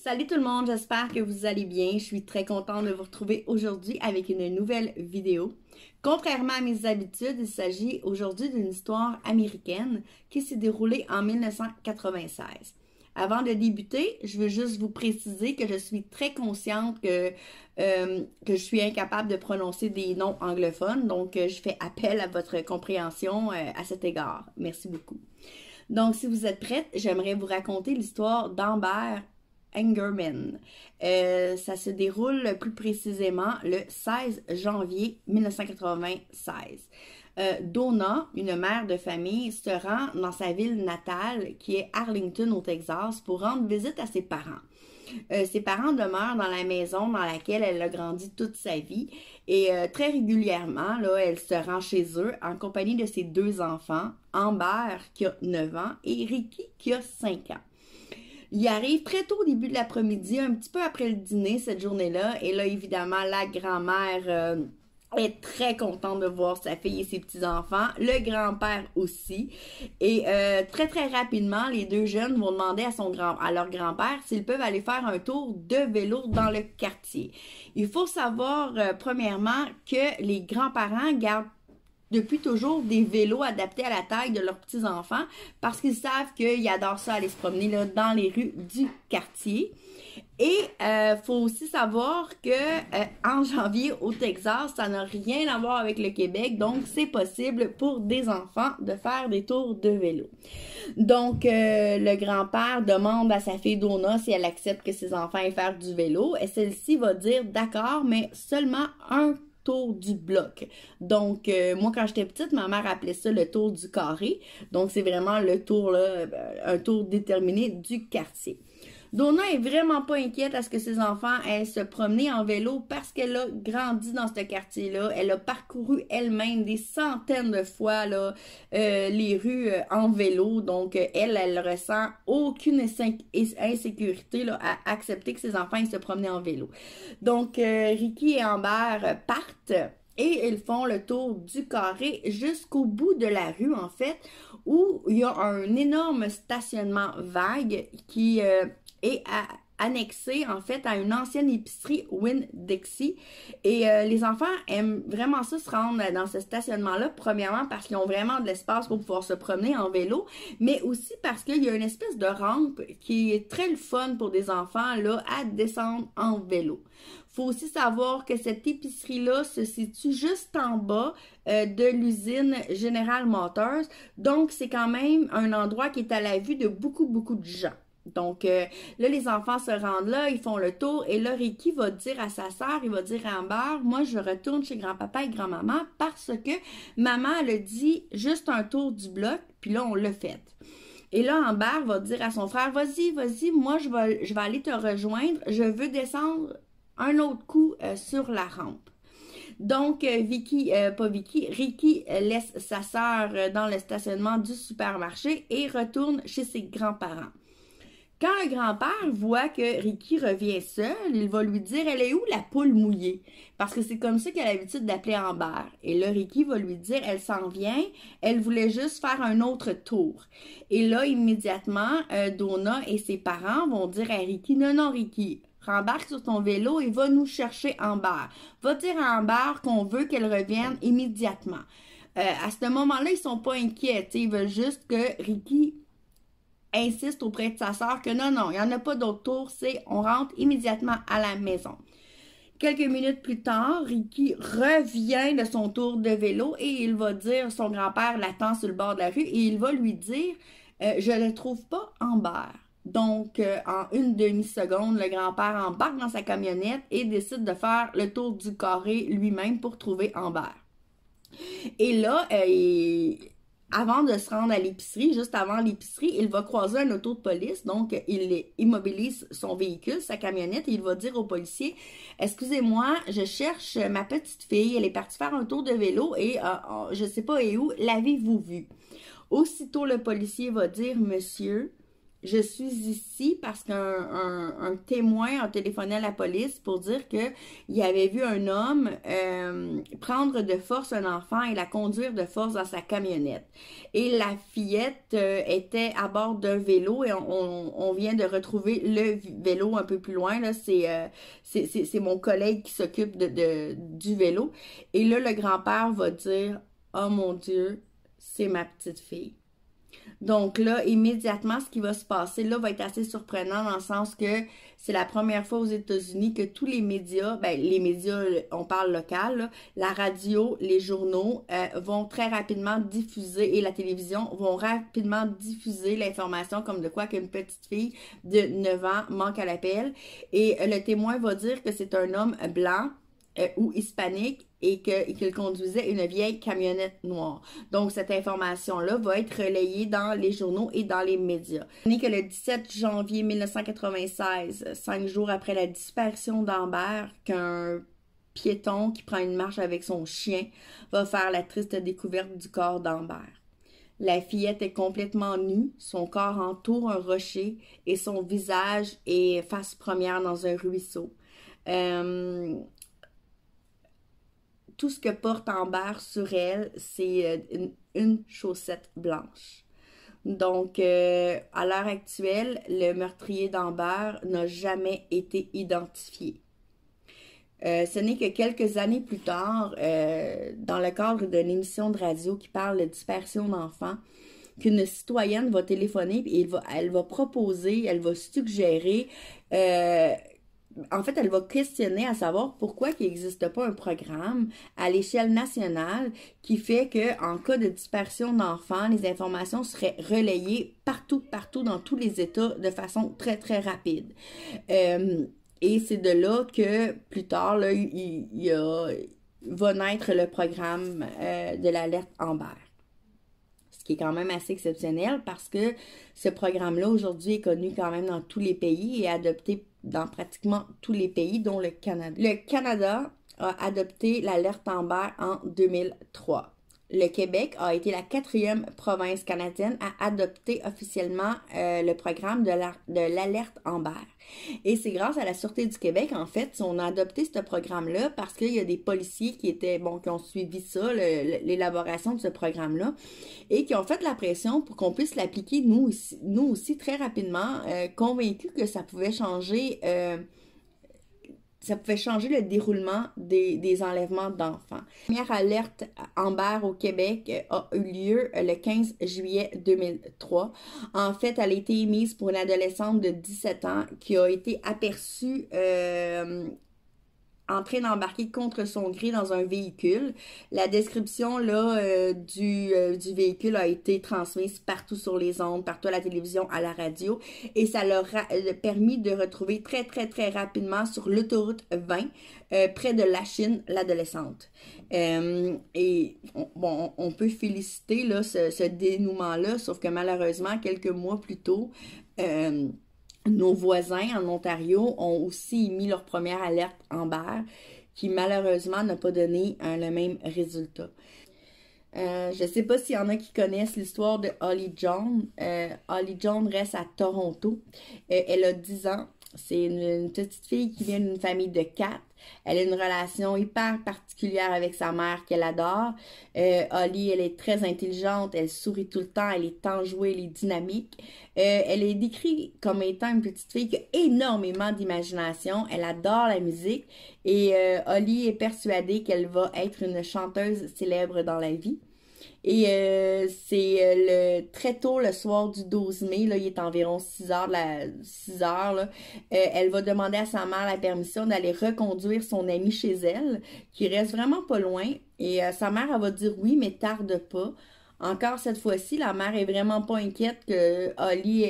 Salut tout le monde, j'espère que vous allez bien. Je suis très contente de vous retrouver aujourd'hui avec une nouvelle vidéo. Contrairement à mes habitudes, il s'agit aujourd'hui d'une histoire américaine qui s'est déroulée en 1996. Avant de débuter, je veux juste vous préciser que je suis très consciente que je suis incapable de prononcer des noms anglophones, donc je fais appel à votre compréhension à cet égard. Merci beaucoup. Donc, si vous êtes prête, j'aimerais vous raconter l'histoire d'Amber Engerman. Ça se déroule plus précisément le 16 janvier 1996. Donna, une mère de famille, se rend dans sa ville natale, qui est Arlington au Texas, pour rendre visite à ses parents. Ses parents demeurent dans la maison dans laquelle elle a grandi toute sa vie et très régulièrement, là, elle se rend chez eux en compagnie de ses deux enfants, Amber qui a 9 ans et Ricky qui a 5 ans. Il arrive très tôt au début de l'après-midi, un petit peu après le dîner cette journée-là, et là évidemment la grand-mère est très contente de voir sa fille et ses petits-enfants, le grand-père aussi. Et très très rapidement, les deux jeunes vont demander à leur grand-père s'ils peuvent aller faire un tour de vélo dans le quartier. Il faut savoir premièrement que les grands-parents gardent depuis toujours des vélos adaptés à la taille de leurs petits-enfants parce qu'ils savent qu'ils adorent ça aller se promener là, dans les rues du quartier. Et faut aussi savoir que en janvier au Texas, ça n'a rien à voir avec le Québec, donc c'est possible pour des enfants de faire des tours de vélo. Donc le grand-père demande à sa fille Donna si elle accepte que ses enfants aillent faire du vélo et celle-ci va dire d'accord, mais seulement un tour du bloc. Donc, moi, quand j'étais petite, ma mère appelait ça le tour du carré. Donc, c'est vraiment le tour, là, un tour déterminé du quartier. Donna est vraiment pas inquiète à ce que ses enfants aient se promener en vélo parce qu'elle a grandi dans ce quartier-là. Elle a parcouru elle-même des centaines de fois là, les rues en vélo. Donc, elle ressent aucune insécurité là, à accepter que ses enfants aient se promener en vélo. Donc, Ricky et Amber partent et ils font le tour du carré jusqu'au bout de la rue, en fait, où il y a un énorme stationnement vague qui est annexé en fait à une ancienne épicerie Winn-Dixie et les enfants aiment vraiment ça se rendre dans ce stationnement-là, premièrement parce qu'ils ont vraiment de l'espace pour pouvoir se promener en vélo, mais aussi parce qu'il y a une espèce de rampe qui est très le fun pour des enfants là à descendre en vélo. Faut aussi savoir que cette épicerie-là se situe juste en bas de l'usine General Motors, donc c'est quand même un endroit qui est à la vue de beaucoup de gens. Donc là, les enfants se rendent là, ils font le tour et là, Ricky va dire à sa sœur, il va dire à Amber, moi, je retourne chez grand-papa et grand-maman parce que maman, elle a dit juste un tour du bloc, puis là, on l'a fait. Et là, Amber va dire à son frère, vas-y, moi, je vais aller te rejoindre, je veux descendre un autre coup sur la rampe. Donc, Ricky laisse sa sœur dans le stationnement du supermarché et retourne chez ses grands-parents. Quand le grand-père voit que Ricky revient seul, il va lui dire « Elle est où la poule mouillée? » Parce que c'est comme ça qu'elle a l'habitude d'appeler Amber. Et là, Ricky va lui dire « Elle s'en vient, elle voulait juste faire un autre tour. » Et là, immédiatement, Donna et ses parents vont dire à Ricky « Non, Ricky, rembarque sur ton vélo et va nous chercher Amber. Va dire à Amber qu'on veut qu'elle revienne immédiatement. » À ce moment-là, ils sont pas inquiets. Ils veulent juste que Ricky insiste auprès de sa sœur que non, il n'y en a pas d'autre tour, c'est on rentre immédiatement à la maison. Quelques minutes plus tard, Ricky revient de son tour de vélo et il va dire, son grand-père l'attend sur le bord de la rue et il va lui dire je ne trouve pas Amber. Donc, en une demi-seconde, le grand-père embarque dans sa camionnette et décide de faire le tour du carré lui-même pour trouver Amber. Et là, avant de se rendre à l'épicerie, juste avant l'épicerie, il va croiser un auto de police. Donc, il immobilise son véhicule, sa camionnette, et il va dire au policier « Excusez-moi, je cherche ma petite fille. Elle est partie faire un tour de vélo et je ne sais pas où. L'avez-vous vue? » Aussitôt, le policier va dire « Monsieur, je suis ici parce qu'un témoin a téléphoné à la police pour dire qu'il avait vu un homme prendre de force un enfant et la conduire de force dans sa camionnette. Et la fillette était à bord d'un vélo et on vient de retrouver le vélo un peu plus loin. Là, c'est mon collègue qui s'occupe du vélo. Et là, le grand-père va dire « Oh mon Dieu, c'est ma petite fille. » Donc là, immédiatement, ce qui va se passer là va être assez surprenant dans le sens que c'est la première fois aux États-Unis que tous les médias, ben les médias, on parle local, là, la radio, les journaux vont très rapidement diffuser et la télévision vont rapidement diffuser l'information comme de quoi qu'une petite fille de 9 ans manque à l'appel. Et le témoin va dire que c'est un homme blanc ou hispanique et qu'il conduisait une vieille camionnette noire. Donc, cette information-là va être relayée dans les journaux et dans les médias. On est que le 17 janvier 1996, 5 jours après la disparition d'Amber, qu'un piéton qui prend une marche avec son chien va faire la triste découverte du corps d'Amber. La fillette est complètement nue, son corps entoure un rocher et son visage est face première dans un ruisseau. Tout ce que porte Amber sur elle, c'est une chaussette blanche. Donc, à l'heure actuelle, le meurtrier d'Amber n'a jamais été identifié. Ce n'est que quelques années plus tard, dans le cadre d'une émission de radio qui parle de dispersion d'enfants, qu'une citoyenne va téléphoner et elle va proposer, elle va suggérer... En fait, elle va questionner à savoir pourquoi il n'existe pas un programme à l'échelle nationale qui fait qu'en cas de dispersion d'enfants, les informations seraient relayées partout dans tous les États de façon très, très rapide. Et c'est de là que plus tard, là, va naître le programme de l'alerte Amber. Ce qui est quand même assez exceptionnel parce que ce programme-là, aujourd'hui, est connu quand même dans tous les pays et adopté dans pratiquement tous les pays, dont le Canada. Le Canada a adopté l'alerte Amber en 2003. Le Québec a été la 4e province canadienne à adopter officiellement le programme de l'alerte Amber. Et c'est grâce à la Sûreté du Québec, en fait, on a adopté ce programme-là parce qu'il y a des policiers qui ont suivi ça, l'élaboration de ce programme-là, et qui ont fait la pression pour qu'on puisse l'appliquer nous aussi très rapidement, convaincus que ça pouvait changer le déroulement des enlèvements d'enfants. La première alerte Amber au Québec a eu lieu le 15 juillet 2003. En fait, elle a été émise pour une adolescente de 17 ans qui a été aperçue en train d'embarquer contre son gré dans un véhicule. La description là du véhicule a été transmise partout sur les ondes, partout à la télévision, à la radio, et ça leur a permis de retrouver très, très, très rapidement sur l'autoroute 20, près de Lachine, l'adolescente. Et on peut féliciter là, ce dénouement-là, sauf que malheureusement, quelques mois plus tôt, nos voisins en Ontario ont aussi émis leur première alerte Amber, qui malheureusement n'a pas donné le même résultat. Je ne sais pas s'il y en a qui connaissent l'histoire de Holly John. Holly John reste à Toronto. Elle a 10 ans. C'est une petite fille qui vient d'une famille de 4. Elle a une relation hyper particulière avec sa mère qu'elle adore. Holly, elle est très intelligente, elle sourit tout le temps, elle est enjouée, elle est dynamique. Elle est décrite comme étant une petite fille qui a énormément d'imagination. Elle adore la musique et Holly est persuadée qu'elle va être une chanteuse célèbre dans la vie. Et c'est très tôt le soir du 12 mai, là, il est environ 6 heures, là, elle va demander à sa mère la permission d'aller reconduire son amie chez elle, qui reste vraiment pas loin. Et sa mère, elle va dire oui, mais tarde pas. Encore cette fois-ci, la mère est vraiment pas inquiète que Holly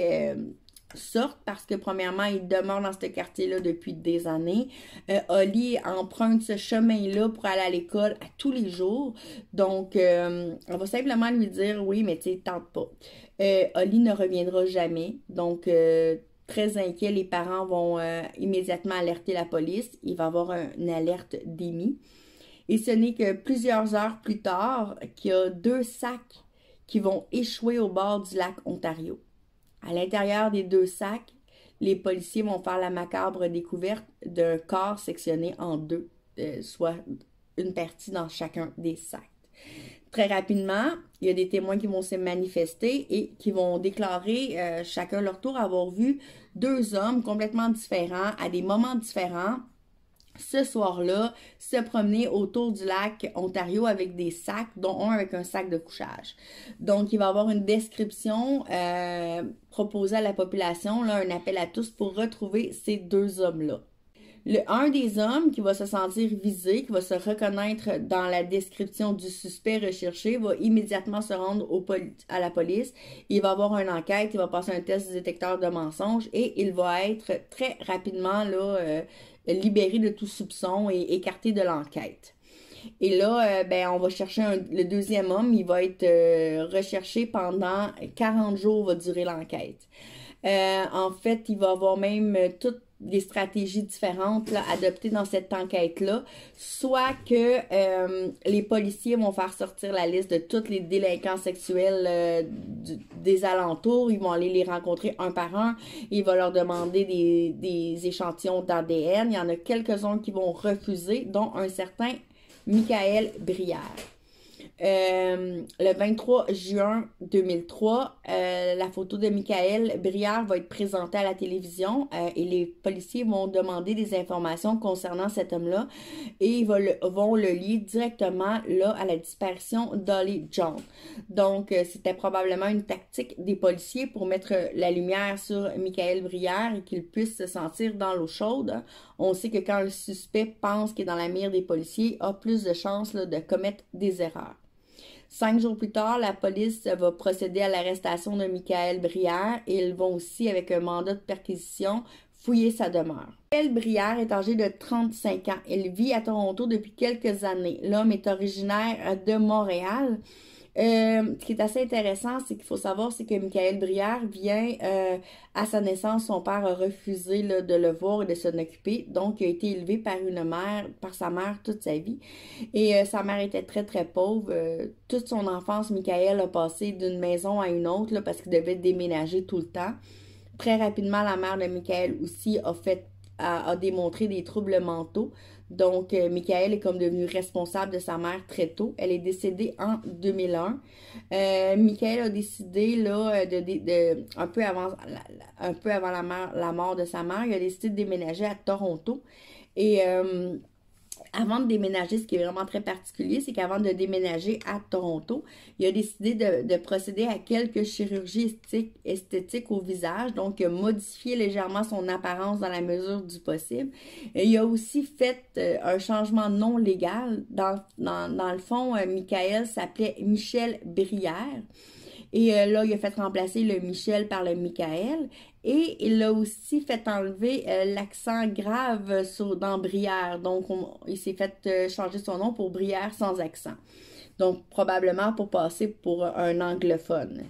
sorte parce que premièrement, il demeure dans ce quartier-là depuis des années. Holly emprunte ce chemin-là pour aller à l'école à tous les jours. Donc, on va simplement lui dire oui, mais tu sais, tente pas. Holly ne reviendra jamais. Donc, très inquiet, les parents vont immédiatement alerter la police. Il va y avoir une alerte d'émis. Et ce n'est que plusieurs heures plus tard qu'il y a 2 sacs qui vont échouer au bord du lac Ontario. À l'intérieur des 2 sacs, les policiers vont faire la macabre découverte d'un corps sectionné en 2, soit une partie dans chacun des sacs. Très rapidement, il y a des témoins qui vont se manifester et qui vont déclarer chacun leur tour avoir vu 2 hommes complètement différents à des moments différents ce soir-là, se promener autour du lac Ontario avec des sacs, dont un avec un sac de couchage. Donc, il va y avoir une description proposée à la population, là, un appel à tous pour retrouver ces 2 hommes-là. Un des hommes qui va se sentir visé, qui va se reconnaître dans la description du suspect recherché, va immédiatement se rendre à la police. Il va avoir une enquête, il va passer un test du détecteur de mensonges et il va être très rapidement là, libéré de tout soupçon et écarté de l'enquête. Et là, on va chercher le 2e homme, il va être recherché pendant 40 jours, va durer l'enquête. En fait, il va avoir même toutes des stratégies différentes là, adoptées dans cette enquête-là, soit que les policiers vont faire sortir la liste de tous les délinquants sexuels des alentours, ils vont aller les rencontrer un par un, il va leur demander des échantillons d'ADN, il y en a quelques-uns qui vont refuser, dont un certain Michael Brière. Le 23 juin 2003, la photo de Michael Brière va être présentée à la télévision et les policiers vont demander des informations concernant cet homme-là et ils vont le lier directement là à la disparition d'Holly Jones. Donc, c'était probablement une tactique des policiers pour mettre la lumière sur Michael Brière et qu'il puisse se sentir dans l'eau chaude. On sait que quand le suspect pense qu'il est dans la mire des policiers, il a plus de chances là, de commettre des erreurs. 5 jours plus tard, la police va procéder à l'arrestation de Michael Brière et ils vont aussi, avec un mandat de perquisition, fouiller sa demeure. Michael Brière est âgé de 35 ans. Il vit à Toronto depuis quelques années. L'homme est originaire de Montréal. Ce qui est assez intéressant, c'est qu'il faut savoir, c'est que Michael Brière vient, à sa naissance, son père a refusé là, de le voir et de s'en occuper. Donc, il a été élevé par sa mère toute sa vie. Et sa mère était très, très pauvre. Toute son enfance, Michael a passé d'une maison à une autre là, parce qu'il devait déménager tout le temps. Très rapidement, la mère de Michael aussi a démontré des troubles mentaux. Donc, Michael est comme devenu responsable de sa mère très tôt. Elle est décédée en 2001. Michael a décidé, là, un peu avant la mort de sa mère, il a décidé de déménager à Toronto. Et avant de déménager, ce qui est vraiment très particulier, c'est qu'avant de déménager à Toronto, il a décidé de procéder à quelques chirurgies esthétiques au visage, donc il a modifié légèrement son apparence dans la mesure du possible. Et il a aussi fait un changement non légal. Dans le fond, Michael s'appelait Michel Brière. Et là, il a fait remplacer le Michel par le Michael. Et il a aussi fait enlever l'accent grave dans Brière. Donc, il s'est fait changer son nom pour Brière sans accent. Donc, probablement pour passer pour un anglophone.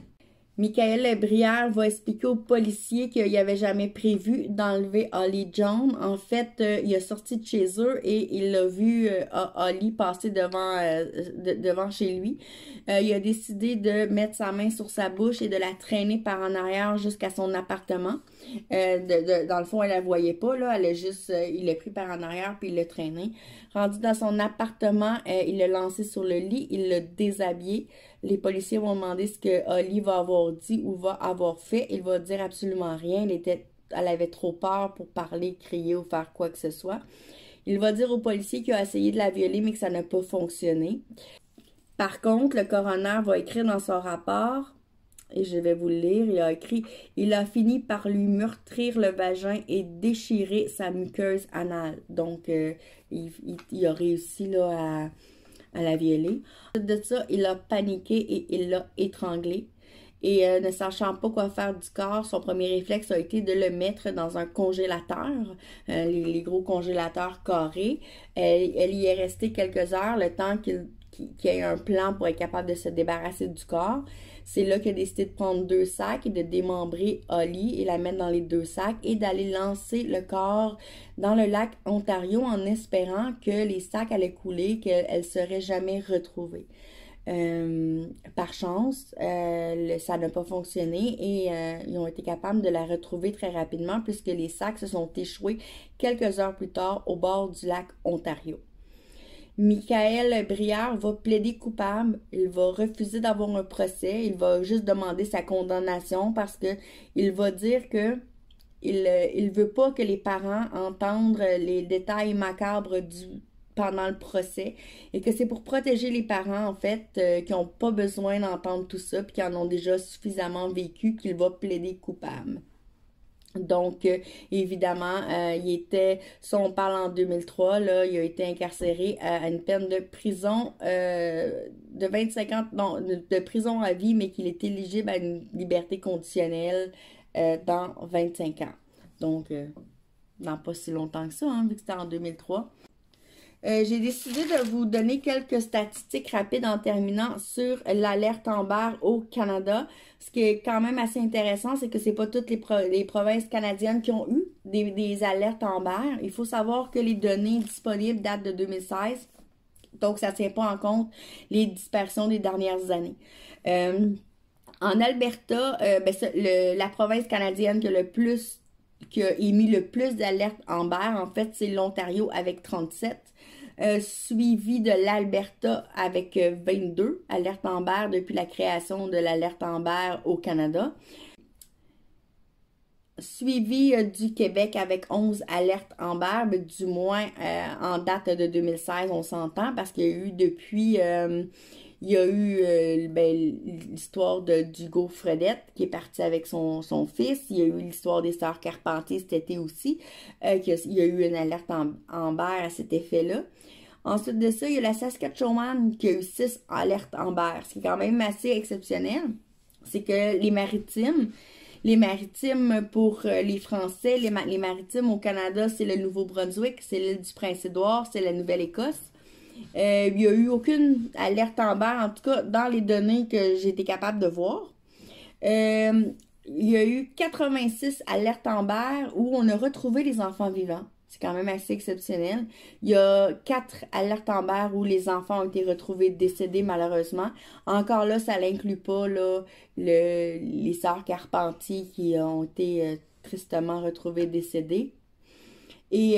Michael Brière va expliquer aux policiers qu'il n'avait jamais prévu d'enlever Holly Jones. En fait, il est sorti de chez eux et il a vu Holly passer devant chez lui. Il a décidé de mettre sa main sur sa bouche et de la traîner par en arrière jusqu'à son appartement. Dans le fond, elle la voyait pas, là. Il l'a pris par en arrière puis il l'a traîné. Rendu dans son appartement, il l'a lancé sur le lit, il l'a déshabillé. Les policiers vont demander ce que Holly va avoir dit ou va avoir fait. Il va dire absolument rien. Elle avait trop peur pour parler, crier ou faire quoi que ce soit. Il va dire aux policiers qu'il a essayé de la violer, mais que ça n'a pas fonctionné. Par contre, le coroner va écrire dans son rapport, et je vais vous le lire, il a écrit « Il a fini par lui meurtrir le vagin et déchirer sa muqueuse anale. » Donc, il a réussi là, à la violer. De ça, il a paniqué et il l'a étranglé. Et ne sachant pas quoi faire du corps, son premier réflexe a été de le mettre dans un congélateur, les gros congélateurs carrés. Elle y est restée quelques heures, le temps qu'il y ait un plan pour être capable de se débarrasser du corps. C'est là qu'il a décidé de prendre 2 sacs et de démembrer Holly et la mettre dans les 2 sacs et d'aller lancer le corps dans le lac Ontario en espérant que les sacs allaient couler, qu'elle ne serait jamais retrouvée. Par chance, ça n'a pas fonctionné et ils ont été capables de la retrouver très rapidement puisque les sacs se sont échoués quelques heures plus tard au bord du lac Ontario. Michael Brière va plaider coupable, il va refuser d'avoir un procès, il va juste demander sa condamnation parce que il va dire que il veut pas que les parents entendent les détails macabres pendant le procès et que c'est pour protéger les parents en fait qui n'ont pas besoin d'entendre tout ça puis qui en ont déjà suffisamment vécu qu'il va plaider coupable. Donc, évidemment, si on parle en 2003, là, il a été incarcéré à une peine de prison de 25 ans, non, de prison à vie, mais qu'il est éligible à une liberté conditionnelle dans 25 ans. Donc, dans pas si longtemps que ça, hein, vu que c'était en 2003. J'ai décidé de vous donner quelques statistiques rapides en terminant sur l'alerte Amber au Canada. Ce qui est quand même assez intéressant, c'est que c'est pas toutes les provinces canadiennes qui ont eu des alertes Amber. Il faut savoir que les données disponibles datent de 2016. Donc, ça ne tient pas en compte les dispersions des dernières années. En Alberta, la province canadienne qui a émis le plus d'alertes Amber, en fait, c'est l'Ontario avec 37. Suivi de l'Alberta avec 22 alertes Amber depuis la création de l'alerte Amber au Canada. Suivi du Québec avec 11 alertes Amber, mais du moins en date de 2016, on s'entend, parce qu'il y a eu depuis... il y a eu l'histoire d'Hugo Fredette qui est parti avec son fils. Il y a eu l'histoire des sœurs Carpentier cet été aussi. Il y a eu une alerte Amber à cet effet-là. Ensuite de ça, il y a la Saskatchewan qui a eu 6 alertes Amber. Ce qui est quand même assez exceptionnel. C'est que les maritimes pour les Français, les maritimes au Canada, c'est le Nouveau-Brunswick, c'est l'île du Prince-Édouard, c'est la Nouvelle-Écosse. Il n'y a eu aucune alerte Amber, en tout cas dans les données que j'ai été capable de voir. Il y a eu 86 alertes Amber où on a retrouvé les enfants vivants. C'est quand même assez exceptionnel. Il y a 4 alertes Amber où les enfants ont été retrouvés décédés malheureusement. Encore là, ça n'inclut pas là, les sœurs Carpentier qui ont été tristement retrouvées décédées. Et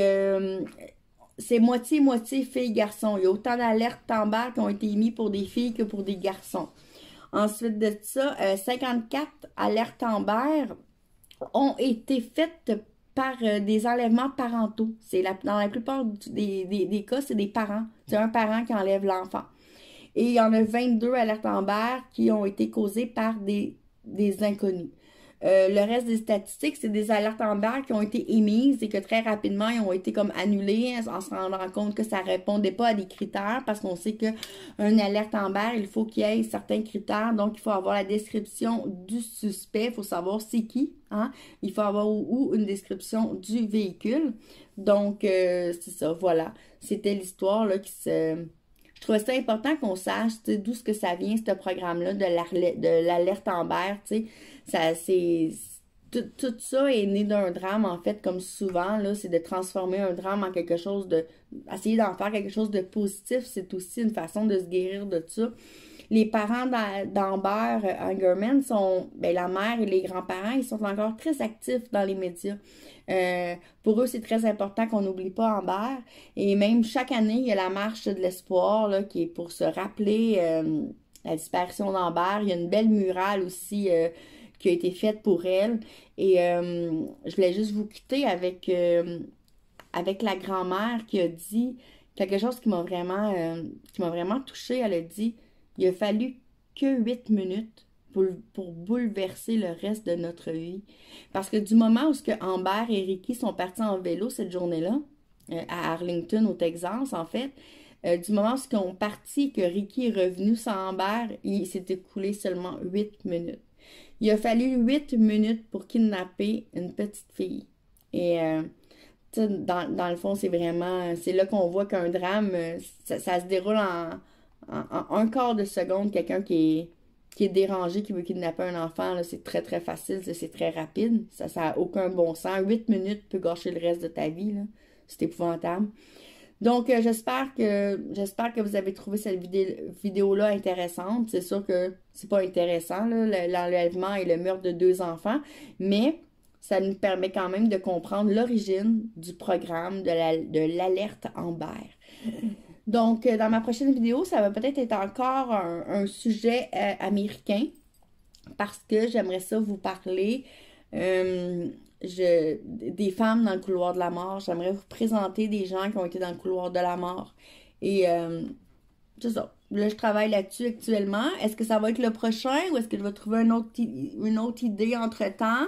c'est moitié-moitié filles-garçons. Il y a autant d'alertes Amber qui ont été émises pour des filles que pour des garçons. Ensuite de ça, 54 alertes Amber ont été faites par des enlèvements parentaux. Dans la plupart des cas, c'est des parents. C'est un parent qui enlève l'enfant. Et il y en a 22 alertes Amber qui ont été causées par des inconnus. Le reste des statistiques, c'est des alertes Amber qui ont été émises et que très rapidement, ils ont été comme annulées en se rendant compte que ça répondait pas à des critères parce qu'on sait qu'une alerte Amber, il faut qu'il y ait certains critères. Donc, il faut avoir la description du suspect, il faut savoir c'est qui. Hein? Il faut avoir une description du véhicule. Donc, c'est ça, voilà. C'était l'histoire là Je trouvais ça important qu'on sache d'où ce que ça vient, ce programme-là, de l'alerte Amber, tu sais. Tout ça est né d'un drame, en fait, comme souvent, là, c'est de transformer un drame en quelque chose essayer d'en faire quelque chose de positif, c'est aussi une façon de se guérir de ça. Les parents d'Amber Angerman la mère et les grands-parents, ils sont encore très actifs dans les médias. Pour eux, c'est très important qu'on n'oublie pas Amber. Et même chaque année, il y a la marche de l'espoir là, qui est pour se rappeler la disparition d'Amber. Il y a une belle murale aussi qui a été faite pour elle. Et je voulais juste vous quitter avec la grand-mère qui a dit quelque chose qui m'a vraiment touchée. Elle a dit: il a fallu que 8 minutes pour bouleverser le reste de notre vie. Parce que du moment où Amber et Ricky sont partis en vélo cette journée-là, à Arlington, au Texas, en fait, du moment où ils sont partis, que Ricky est revenu sans Amber, il s'est écoulé seulement 8 minutes. Il a fallu 8 minutes pour kidnapper une petite fille. Et dans le fond, c'est là qu'on voit qu'un drame, ça se déroule en un quart de seconde. Quelqu'un qui est dérangé, qui veut kidnapper un enfant, c'est très très facile, c'est très rapide. Ça n'a aucun bon sens. 8 minutes peut gâcher le reste de ta vie. C'est épouvantable. Donc, j'espère que vous avez trouvé cette vidéo-là intéressante. C'est sûr que c'est pas intéressant, là, l'enlèvement et le meurtre de 2 enfants, mais ça nous permet quand même de comprendre l'origine du programme de l'alerte Amber. Donc, dans ma prochaine vidéo, ça va peut-être être encore un sujet américain parce que j'aimerais ça vous parler des femmes dans le couloir de la mort. J'aimerais vous présenter des gens qui ont été dans le couloir de la mort. Et c'est ça. Là, je travaille là-dessus actuellement. Est-ce que ça va être le prochain ou est-ce que je vais trouver une autre idée entre-temps?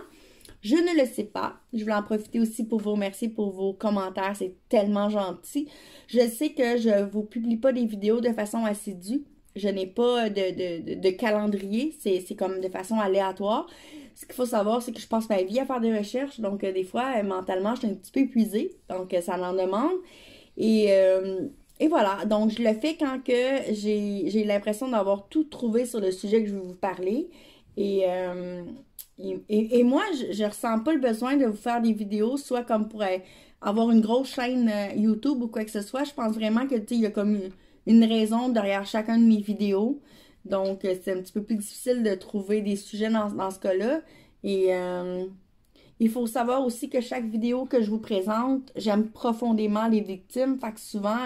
Je ne le sais pas. Je voulais en profiter aussi pour vous remercier pour vos commentaires. C'est tellement gentil. Je sais que je ne vous publie pas des vidéos de façon assidue. Je n'ai pas de calendrier. C'est comme de façon aléatoire. Ce qu'il faut savoir, c'est que je passe ma vie à faire des recherches. Donc, des fois, mentalement, je suis un petit peu épuisée. Donc, ça en demande. Et voilà. Donc, je le fais quand que j'ai l'impression d'avoir tout trouvé sur le sujet que je vais vous parler. Et moi, je ressens pas le besoin de vous faire des vidéos, soit comme pour avoir une grosse chaîne YouTube ou quoi que ce soit. Je pense vraiment que, tu sais, il y a comme une raison derrière chacun de mes vidéos. Donc, c'est un petit peu plus difficile de trouver des sujets dans ce cas-là. Et il faut savoir aussi que chaque vidéo que je vous présente, j'aime profondément les victimes. Fait que souvent,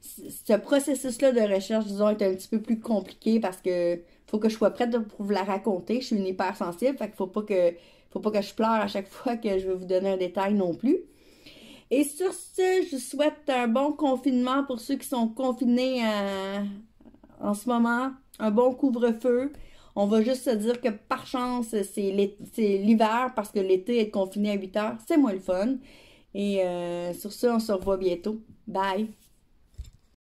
ce processus-là de recherche, disons, est un petit peu plus compliqué parce que faut que je sois prête pour vous la raconter. Je suis une hypersensible, fait qu'il faut pas que je pleure à chaque fois que je vais vous donner un détail non plus. Et sur ce, je vous souhaite un bon confinement pour ceux qui sont confinés en ce moment. Un bon couvre-feu. On va juste se dire que par chance, c'est l'hiver parce que l'été, être confiné à 8 heures, c'est moins le fun. Et sur ce, on se revoit bientôt. Bye!